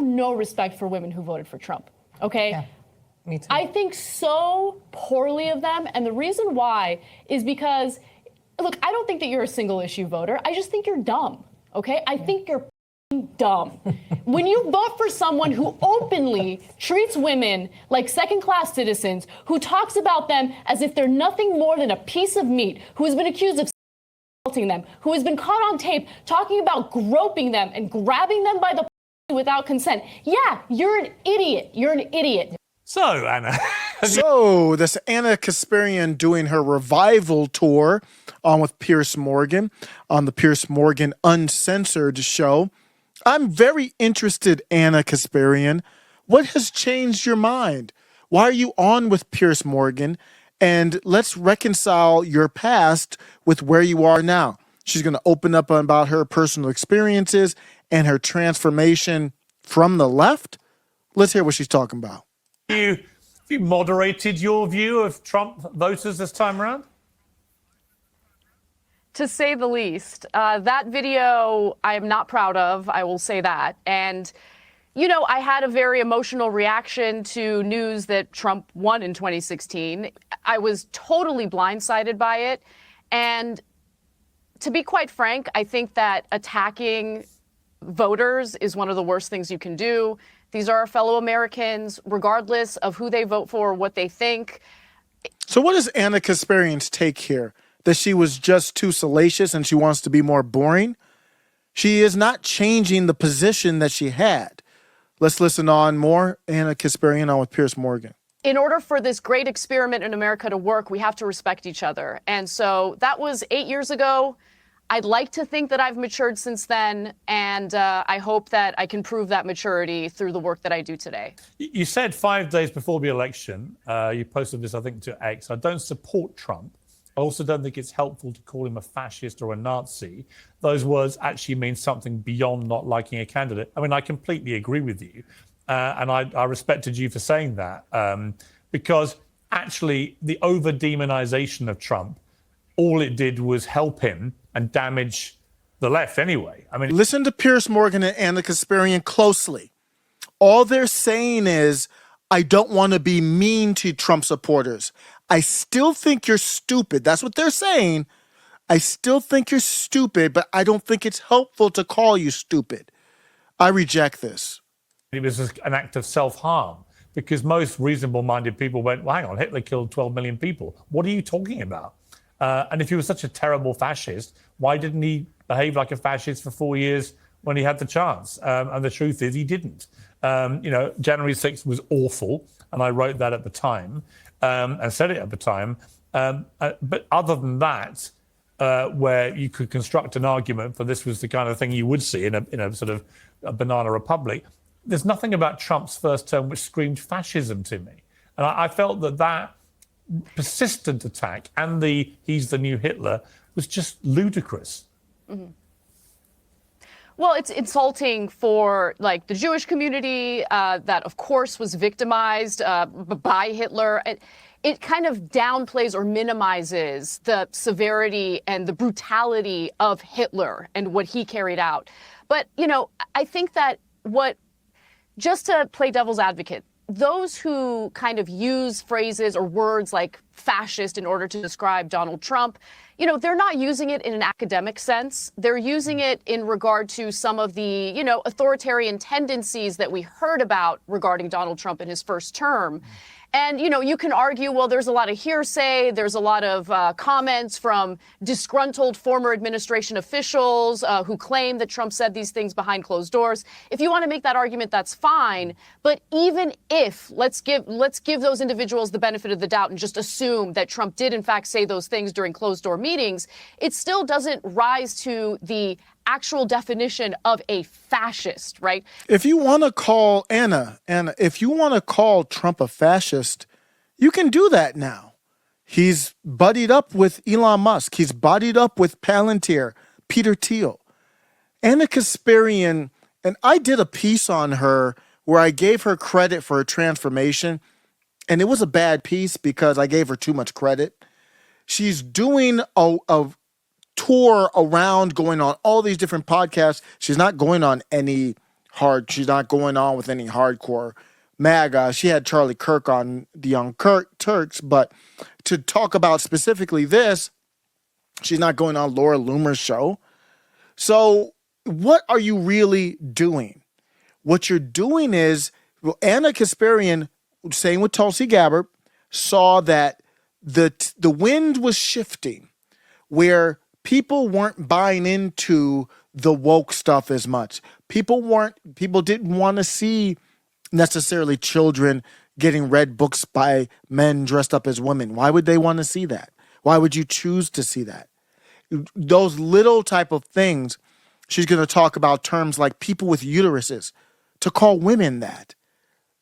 no respect for women who voted for Trump, okay? Yeah, me too. I think so poorly of them, and the reason why is because, look, I don't think that you're a single issue voter. I just think you're dumb, okay? I think you're dumb. When you vote for someone who openly treats women like second-class citizens, who talks about them as if they're nothing more than a piece of meat, who has been accused of assaulting them, who has been caught on tape talking about groping them and grabbing them by the without consent. Yeah, you're an idiot. You're an idiot. So, Anna. So, this Ana Kasparian doing her revival tour on with Piers Morgan on the Piers Morgan Uncensored show. I'm very interested, Ana Kasparian. What has changed your mind? Why are you on with Piers Morgan? And let's reconcile your past with where you are now. She's going to open up about her personal experiences and her transformation from the left. Let's hear what she's talking about. Have you moderated your view of Trump voters this time around? To say the least. That video I am not proud of, I will say that. And, you know, I had a very emotional reaction to news that Trump won in 2016. I was totally blindsided by it. And to be quite frank, I think that attacking voters is one of the worst things you can do. These are our fellow Americans, regardless of who they vote for, what they think. So what is Ana Kasparian's take here? That she was just too salacious and she wants to be more boring? She is not changing the position that she had. Let's listen on more. Ana Kasparian on with Piers Morgan. In order for this great experiment in America to work, we have to respect each other. And so that was 8 years ago. I'd like to think that I've matured since then, and I hope that I can prove that maturity through the work that I do today. You said 5 days before the election, you posted this, I think, to X, I don't support Trump. I also don't think it's helpful to call him a fascist or a Nazi. Those words actually mean something beyond not liking a candidate. I mean, I completely agree with you. And I respected you for saying that. Because actually, the over-demonization of Trump, all it did was help him and damage the left anyway. I mean, listen to Piers Morgan and Ana Kasparian closely. All they're saying is, I don't want to be mean to Trump supporters. I still think you're stupid. That's what they're saying. I still think you're stupid, but I don't think it's helpful to call you stupid. I reject this. It was an act of self-harm because most reasonable-minded people went, well, hang on, Hitler killed 12 million people. What are you talking about? And if he was such a terrible fascist, why didn't he behave like a fascist for 4 years when he had the chance? And the truth is he didn't. You know, January 6th was awful, and I wrote that at the time and said it at the time. But other than that, where you could construct an argument for this was the kind of thing you would see in a sort of a banana republic, there's nothing about Trump's first term which screamed fascism to me. And I felt that persistent attack and he's the new Hitler was just ludicrous. Mm-hmm. Well, it's insulting for like the Jewish community that, of course, was victimized by Hitler. It kind of downplays or minimizes the severity and the brutality of Hitler and what he carried out. But, you know, I think that just to play devil's advocate, those who kind of use phrases or words like fascist in order to describe Donald Trump, you know, they're not using it in an academic sense. They're using it in regard to some of the, you know, authoritarian tendencies that we heard about regarding Donald Trump in his first term. And, you know, you can argue, well, there's a lot of hearsay. There's a lot of comments from disgruntled former administration officials who claim that Trump said these things behind closed doors. If you want to make that argument, that's fine. But even if let's give those individuals the benefit of the doubt and just assume that Trump did, in fact, say those things during closed door meetings, it still doesn't rise to the actual definition of a fascist, right? If you want to call Anna, if you want to call Trump a fascist, you can do that now. He's buddied up with Elon Musk. He's buddied up with Palantir, Peter Thiel. Ana Kasparian, and I did a piece on her where I gave her credit for her transformation, and it was a bad piece because I gave her too much credit. She's doing a tour around, going on all these different podcasts. She's not going on any She's not going on with any hardcore MAGA. She had Charlie Kirk on the Young Turks, but to talk about specifically this, she's not going on Laura Loomer's show. So what are you really doing? What you're doing is, well, Ana Kasparian, same with Tulsi Gabbard, saw that the wind was shifting where people weren't buying into the woke stuff as much. People didn't want to see necessarily children getting read books by men dressed up as women. Why would they want to see that? Why would you choose to see that? Those little type of things. She's going to talk about terms like people with uteruses, to call women that.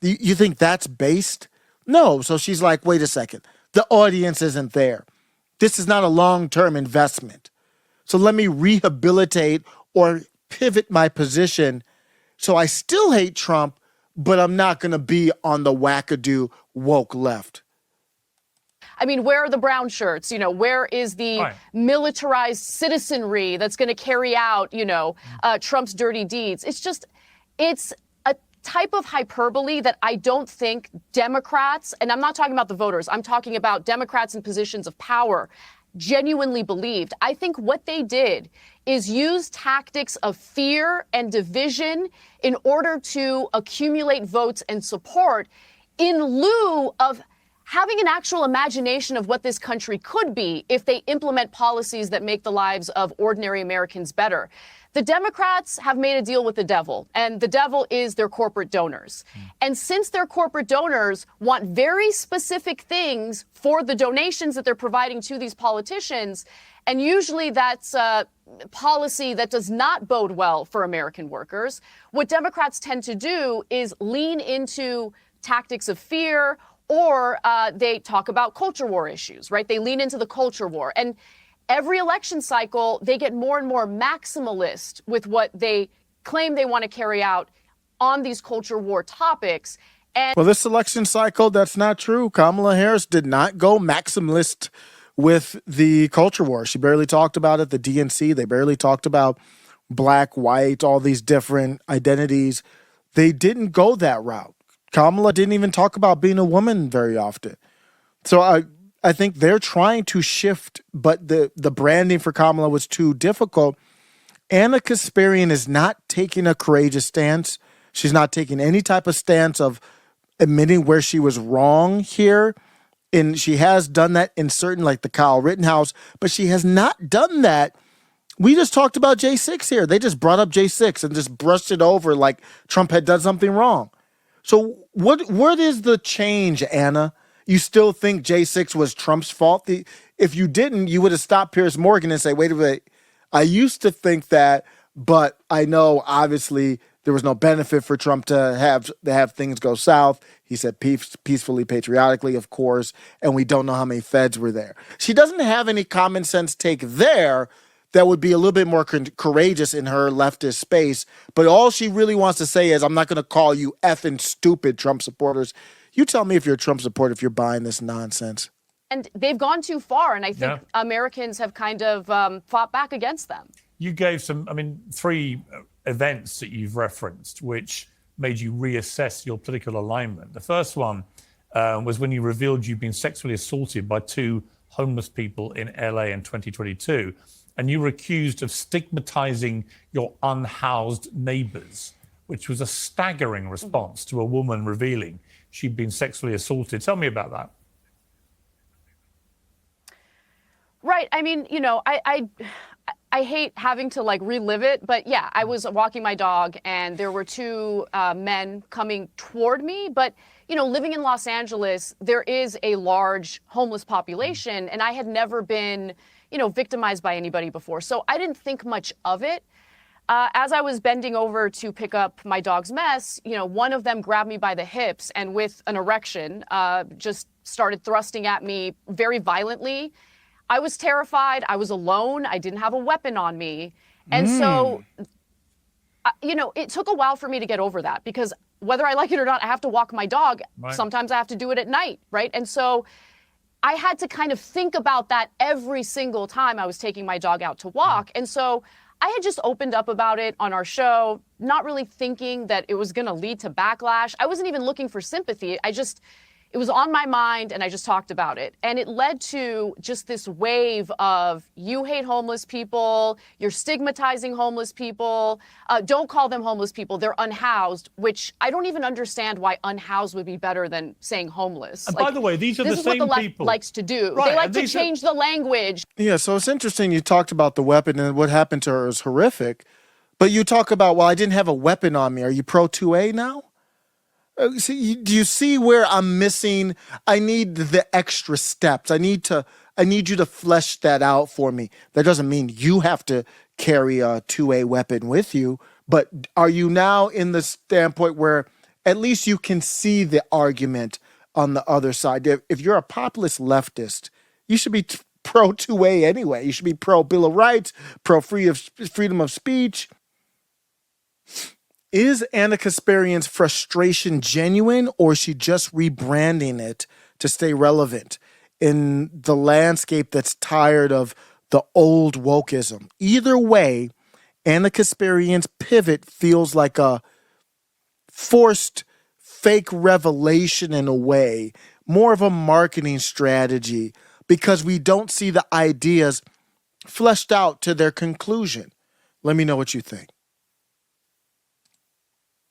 You think that's based? No. So she's like, wait a second. The audience isn't there. This is not a long-term investment. So let me rehabilitate or pivot my position. So I still hate Trump, but I'm not going to be on the wackadoo woke left. I mean, where are the brown shirts? Where is the militarized citizenry that's going to carry out, Trump's dirty deeds? It's a type of hyperbole that I don't think Democrats, and I'm not talking about the voters, I'm talking about Democrats in positions of power, genuinely believed. I think what they did is use tactics of fear and division in order to accumulate votes and support in lieu of having an actual imagination of what this country could be if they implement policies that make the lives of ordinary Americans better. The Democrats have made a deal with the devil, and the devil is their corporate donors. And since their corporate donors want very specific things for the donations that they're providing to these politicians, and usually that's policy that does not bode well for American workers, what Democrats tend to do is lean into tactics of fear, or they talk about culture war issues, right? They lean into the culture war. And every election cycle, they get more and more maximalist with what they claim they want to carry out on these culture war topics. And well, this election cycle, that's not true. Kamala Harris did not go maximalist with the culture war. She barely talked about it. The DNC, they barely talked about black, white, all these different identities. They didn't go that route. Kamala didn't even talk about being a woman very often. So I think they're trying to shift, but the branding for Kamala was too difficult. Ana Kasparian is not taking a courageous stance. She's not taking any type of stance of admitting where she was wrong here. And she has done that in certain, like the Kyle Rittenhouse, but she has not done that. We just talked about J6 here. They just brought up J6 and just brushed it over like Trump had done something wrong. So what is the change, Anna? You still think J6 was Trump's fault? If you didn't, you would have stopped Piers Morgan and say, wait a minute, I used to think that, but I know obviously there was no benefit for Trump to have things go south. He said peacefully, patriotically, of course, and we don't know how many feds were there. She doesn't have any common sense take there that would be a little bit more courageous in her leftist space. But all she really wants to say is, I'm not going to call you effing stupid Trump supporters. You tell me if you're a Trump supporter, if you're buying this nonsense. And they've gone too far, and I think Americans have kind of fought back against them. You gave three events that you've referenced, which made you reassess your political alignment. The first one was when you revealed you'd been sexually assaulted by two homeless people in LA in 2022. And you were accused of stigmatizing your unhoused neighbors, which was a staggering response to a woman revealing she'd been sexually assaulted. Tell me about that. Right. I mean, I hate having to relive it, but yeah, I was walking my dog and there were two men coming toward me. But, living in Los Angeles, there is a large homeless population, and I had never been victimized by anybody before. So I didn't think much of it. As I was bending over to pick up my dog's mess, one of them grabbed me by the hips and with an erection, just started thrusting at me very violently. I was terrified. I was alone. I didn't have a weapon on me. And so, it took a while for me to get over that, because whether I like it or not, I have to walk my dog. Right. Sometimes I have to do it at night, right? And so I had to kind of think about that every single time I was taking my dog out to walk. And so I had just opened up about it on our show, not really thinking that it was going to lead to backlash. I wasn't even looking for sympathy. It was on my mind and I just talked about it. And it led to just this wave of, you hate homeless people, you're stigmatizing homeless people, don't call them homeless people, they're unhoused, which I don't even understand why unhoused would be better than saying homeless. And by the way, these are the same This is what the left people. likes to do. Right, They like and to these are- change the language. Yeah, so it's interesting you talked about the weapon and what happened to her is horrific. But you talk about, well, I didn't have a weapon on me. Are you pro 2A now? Do you see where I'm missing? I need the extra steps. I need you to flesh that out for me. That doesn't mean you have to carry a 2A weapon with you, but are you now in the standpoint where at least you can see the argument on the other side? If you're a populist leftist, you should be pro 2A anyway. You should be pro Bill of Rights, pro freedom of speech. Is Ana Kasparian's frustration genuine, or is she just rebranding it to stay relevant in the landscape that's tired of the old wokeism? Either way, Ana Kasparian's pivot feels like a forced fake revelation in a way, more of a marketing strategy, because we don't see the ideas fleshed out to their conclusion. Let me know what you think.